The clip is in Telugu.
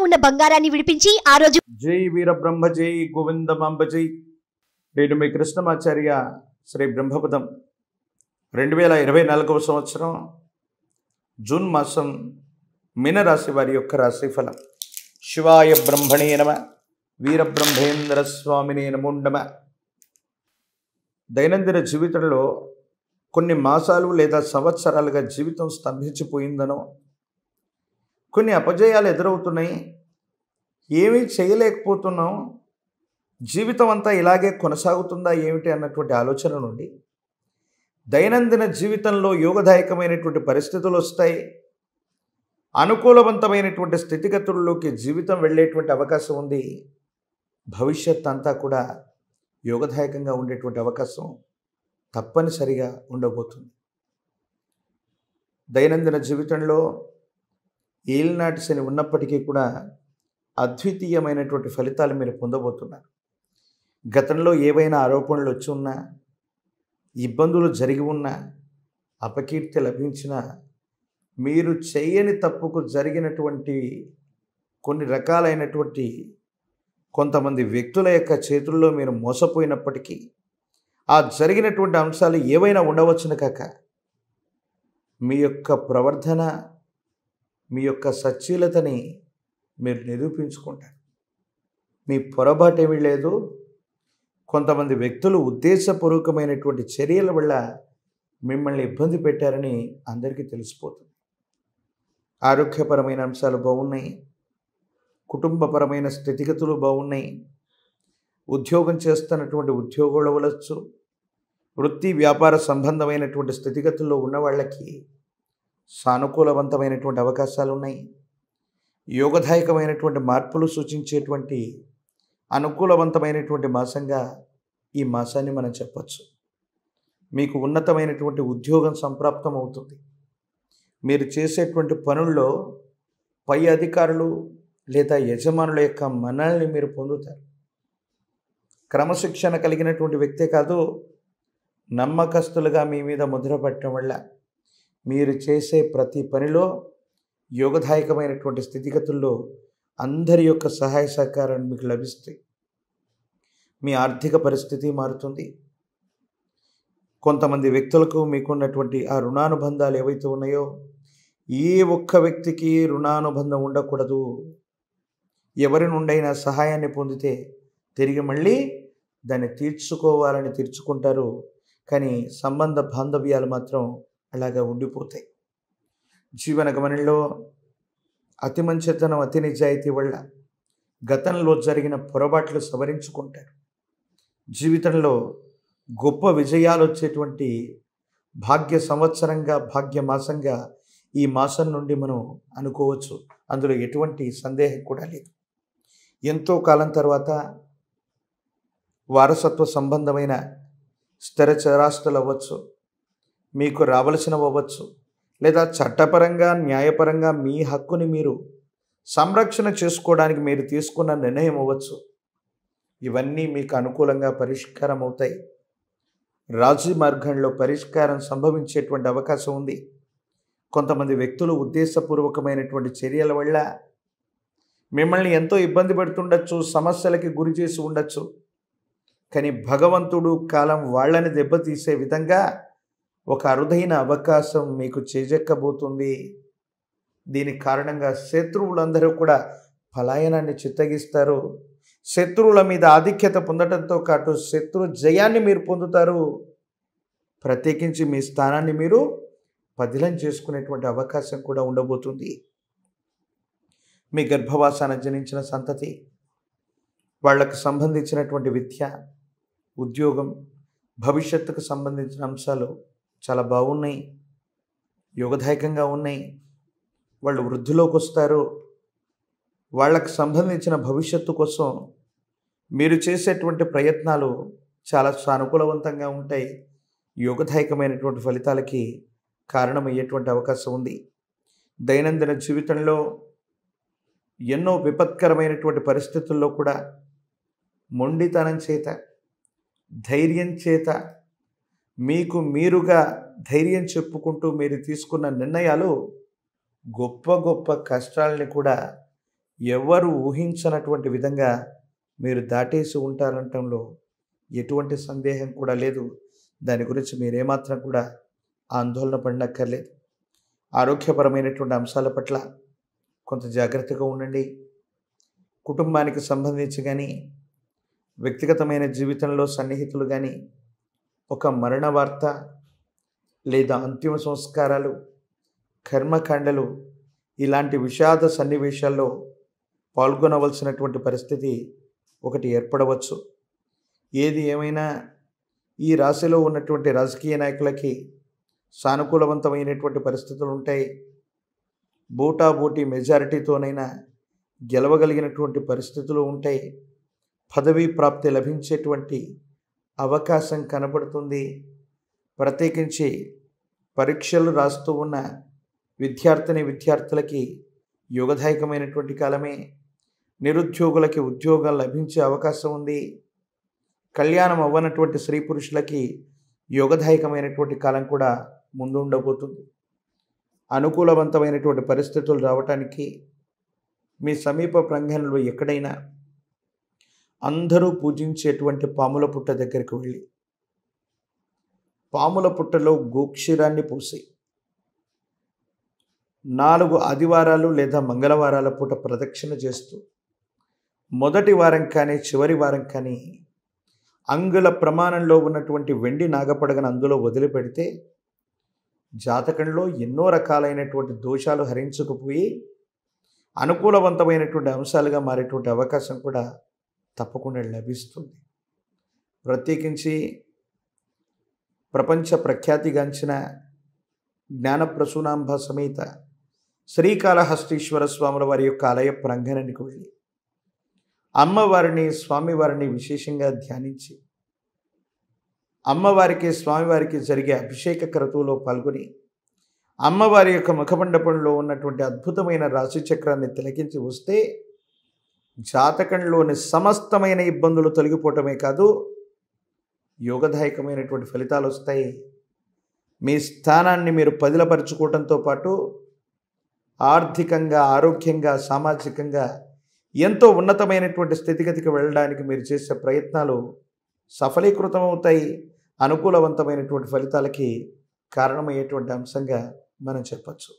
ఉన్న బంగారాన్ని విడిపించి ఆ రోజు జై వీరబ్రహ్మ జై గోవిందమాంబ జై. నేను మీ కృష్ణమాచార్య శ్రీ బ్రహ్మపదం 2024 సంవత్సరం జూన్ మాసం మీనరాశి వారి యొక్క రాశిఫలం. శివాయ బ్రహ్మణే నమ, వీరబ్రహ్మేంద్ర స్వామినే నమో నమ. దైనందిన జీవితంలో కొన్ని మాసాలు లేదా సంవత్సరాలుగా జీవితం స్తంభించిపోయిందనో, కొన్ని అపజయాలు ఎదురవుతున్నాయి, ఏమీ చేయలేకపోతున్నాం, జీవితం అంతా ఇలాగే కొనసాగుతుందా ఏమిటి అన్నటువంటి ఆలోచన నుండి దైనందిన జీవితంలో యోగదాయకమైనటువంటి పరిస్థితులు వస్తాయి. అనుకూలవంతమైనటువంటి స్థితిగతుల్లోకి జీవితం వెళ్ళేటువంటి అవకాశం ఉంది. భవిష్యత్ అంతా కూడా యోగదాయకంగా ఉండేటువంటి అవకాశం తప్పనిసరిగా ఉండబోతుంది. దైనందిన జీవితంలో ఏలినాటి శని ఉన్నప్పటికీ కూడా అద్వితీయమైనటువంటి ఫలితాలు మీరు పొందబోతున్నారు. గతంలో ఏవైనా ఆరోపణలు వచ్చి ఉన్నా, ఇబ్బందులు జరిగి ఉన్నా, అపకీర్తి లభించినా, మీరు చేయని తప్పుకు జరిగినటువంటి కొన్ని రకాలైనటువంటి కొంతమంది వ్యక్తుల యొక్క చేతుల్లో మీరు మోసపోయినప్పటికీ, ఆ జరిగినటువంటి అంశాలు ఏవైనా ఉండవచ్చును కాక, మీ యొక్క ప్రవర్తన, మీ యొక్క సచ్చీలతని మీరు నిరూపించుకుంటారు. మీ పొరపాటు ఏమీ లేదు. కొంతమంది వ్యక్తులు ఉద్దేశపూర్వకమైనటువంటి చర్యల వల్ల మిమ్మల్ని ఇబ్బంది పెట్టారని అందరికీ తెలిసిపోతుంది. ఆరోగ్యపరమైన అంశాలు బాగున్నాయి, కుటుంబపరమైన స్థితిగతులు బాగున్నాయి, ఉద్యోగం చేస్తున్నటువంటి ఉద్యోగులు అవ్వచ్చు, వృత్తి వ్యాపార సంబంధమైనటువంటి స్థితిగతుల్లో ఉన్న వాళ్ళకి సానుకూలవంతమైనటువంటి అవకాశాలు ఉన్నాయి. యోగదాయకమైనటువంటి మార్పులు సూచించేటువంటి అనుకూలవంతమైనటువంటి మాసంగా ఈ మాసాన్ని మనం చెప్పచ్చు. మీకు ఉన్నతమైనటువంటి ఉద్యోగం సంప్రాప్తం అవుతుంది. మీరు చేసేటువంటి పనుల్లో పై అధికారులు లేదా యజమానుల యొక్క మన్ననల్ని మీరు పొందుతారు. క్రమశిక్షణ కలిగినటువంటి వ్యక్తే కాదు, నమ్మకస్తులుగా మీ మీద ముద్ర పట్టడం వల్ల మీరు చేసే ప్రతి పనిలో యోగదాయకమైనటువంటి స్థితిగతుల్లో అందరి యొక్క సహాయ సహకారాలు మీకు లభిస్తాయి. మీ ఆర్థిక పరిస్థితి మారుతుంది. కొంతమంది వ్యక్తులకు మీకున్నటువంటి ఆ రుణానుబంధాలు ఏవైతే ఉన్నాయో, ఏ ఒక్క వ్యక్తికి రుణానుబంధం ఉండకూడదు. ఎవరి నుండైనా సహాయాన్ని పొందితే తిరిగి మళ్ళీ దాన్ని తీర్చుకోవాలని తీర్చుకుంటారు. కానీ సంబంధ బాంధవ్యాలు మాత్రం అలాగా ఉండిపోతాయి. జీవన గమనంలో అతి మంచితనం, అతి నిజాయితీ వల్ల గతంలో జరిగిన పొరపాట్లు సవరించుకుంటారు. జీవితంలో గొప్ప విజయాలు వచ్చేటువంటి భాగ్య సంవత్సరంగా, భాగ్య మాసంగా ఈ మాసం నుండి మనం అనుకోవచ్చు. అందులో ఎటువంటి సందేహం కూడా లేదు. ఎంతో కాలం తర్వాత వారసత్వ సంబంధమైన స్థిర చరాస్తులు అవ్వచ్చు, మీకు రావలసినవి అవ్వచ్చు, లేదా చట్టపరంగా, న్యాయపరంగా మీ హక్కుని మీరు సంరక్షణ చేసుకోవడానికి మీరు తీసుకున్న నిర్ణయం అవ్వచ్చు. ఇవన్నీ మీకు అనుకూలంగా పరిష్కారం అవుతాయి. రాజీ మార్గంలో పరిష్కారం సంభవించేటువంటి అవకాశం ఉంది. కొంతమంది వ్యక్తులు ఉద్దేశపూర్వకమైనటువంటి చర్యల వల్ల మిమ్మల్ని ఎంతో ఇబ్బంది పెడుతుండొచ్చు, సమస్యలకి గురి చేసి ఉండొచ్చు. కానీ భగవంతుడు కాలం వాళ్ళని దెబ్బతీసే విధంగా ఒక అరుదైన అవకాశం మీకు చేజెక్కబోతుంది. దీనికి కారణంగా శత్రువులందరూ కూడా పలాయనాన్ని చిత్తగిస్తారు. శత్రువుల మీద ఆధిక్యత పొందడంతో పాటు శత్రు జయాన్ని మీరు పొందుతారు. ప్రత్యేకించి మీ స్థానాన్ని మీరు పదిలం చేసుకునేటువంటి అవకాశం కూడా ఉండబోతుంది. మీ గర్భవాసాన జనించిన సంతతి, వాళ్లకు సంబంధించినటువంటి విద్య, ఉద్యోగం, భవిష్యత్తుకు సంబంధించిన అంశాలు చాలా బాగున్నాయి, యోగదాయకంగా ఉన్నాయి. వాళ్ళు వృద్ధిలోకి వస్తారు. వాళ్ళకు సంబంధించిన భవిష్యత్తు కోసం మీరు చేసేటువంటి ప్రయత్నాలు చాలా సానుకూలవంతంగా ఉంటాయి. యోగదాయకమైనటువంటి ఫలితాలకి కారణమయ్యేటువంటి అవకాశం ఉంది. దైనందిన జీవితంలో ఎన్నో విపత్కరమైనటువంటి పరిస్థితుల్లో కూడా మొండితనం చేత, ధైర్యం చేత, మీకు మీరుగా ధైర్యం చెప్పుకుంటూ మీరు తీసుకున్న నిర్ణయాలు గొప్ప గొప్ప కష్టాలని కూడా ఎవరు ఊహించనటువంటి విధంగా మీరు దాటేసి ఉంటారనటంలో ఎటువంటి సందేహం కూడా లేదు. దాని గురించి మీరేమాత్రం కూడా ఆందోళన పడనక్కర్లేదు. ఆరోగ్యపరమైనటువంటి అంశాల పట్ల కొంత జాగ్రత్తగా ఉండండి. కుటుంబానికి సంబంధించి కానీ, వ్యక్తిగతమైన జీవితంలో సన్నిహితులు కానీ ఒక మరణ వార్త లేదా అంతిమ సంస్కారాలు, కర్మకాండలు ఇలాంటి విషాద సన్నివేశాల్లో పాల్గొనవలసినటువంటి పరిస్థితి ఒకటి ఏర్పడవచ్చు. ఏది ఏమైనా ఈ రాశిలో ఉన్నటువంటి రాజకీయ నాయకులకి సానుకూలవంతమైనటువంటి పరిస్థితులు ఉంటాయి. బోటాబోటీ మెజారిటీతోనైనా గెలవగలిగినటువంటి పరిస్థితులు ఉంటాయి. పదవీ ప్రాప్తి లభించేటువంటి అవకాశం కనబడుతుంది. ప్రత్యేకించి పరీక్షలు రాస్తూ ఉన్న విద్యార్థులకి యోగదాయకమైనటువంటి కాలమే. నిరుద్యోగులకి ఉద్యోగం లభించే అవకాశం ఉంది. కళ్యాణం అవ్వనటువంటి స్త్రీ పురుషులకి యోగదాయకమైనటువంటి కాలం కూడా ముందు ఉండబోతుంది. అనుకూలవంతమైనటువంటి పరిస్థితులు రావటానికి మీ సమీప ప్రాంగణంలో ఎక్కడైనా అందరూ పూజించేటువంటి పాముల పుట్ట దగ్గరికి వెళ్ళి పాముల పుట్టలో గోక్షీరాన్ని పోసి 4 ఆదివారాలు లేదా మంగళవారాల పూట ప్రదక్షిణ చేస్తూ మొదటి వారం కానీ చివరి వారం కానీ అంగుళ ప్రమాణంలో ఉన్నటువంటి వెండి నాగపడగను అందులో వదిలిపెడితే జాతకంలో ఎన్నో రకాలైనటువంటి దోషాలు హరించుకుపోయి అనుకూలవంతమైనటువంటి అంశాలుగా మారేటువంటి అవకాశం కూడా తప్పకుండా లభిస్తుంది. ప్రత్యేకించి ప్రపంచ ప్రఖ్యాతిగాంచిన జ్ఞానప్రసూనాంబ సమేత శ్రీకాళహస్తీశ్వర స్వాముల వారి యొక్క ఆలయ ప్రాంగణానికి వెళ్ళి అమ్మవారిని స్వామివారిని విశేషంగా ధ్యానించి అమ్మవారికి స్వామివారికి జరిగే అభిషేక క్రతువులో పాల్గొని అమ్మవారి యొక్క ముఖమండపంలో ఉన్నటువంటి అద్భుతమైన రాశి చక్రాన్ని తిలకించి వస్తే జాతకంలోని సమస్తమైన ఇబ్బందులు తొలగిపోవటమే కాదు, యోగదాయకమైనటువంటి ఫలితాలు వస్తాయి. మీ స్థానాన్ని మీరు పదిలపరుచుకోవడంతో పాటు ఆర్థికంగా, ఆరోగ్యంగా, సామాజికంగా ఎంతో ఉన్నతమైనటువంటి స్థితిగతికి వెళ్ళడానికి మీరు చేసే ప్రయత్నాలు సఫలీకృతమవుతాయి. అనుకూలవంతమైనటువంటి ఫలితాలకి కారణమయ్యేటువంటి అంశంగా మనం చెప్పచ్చు.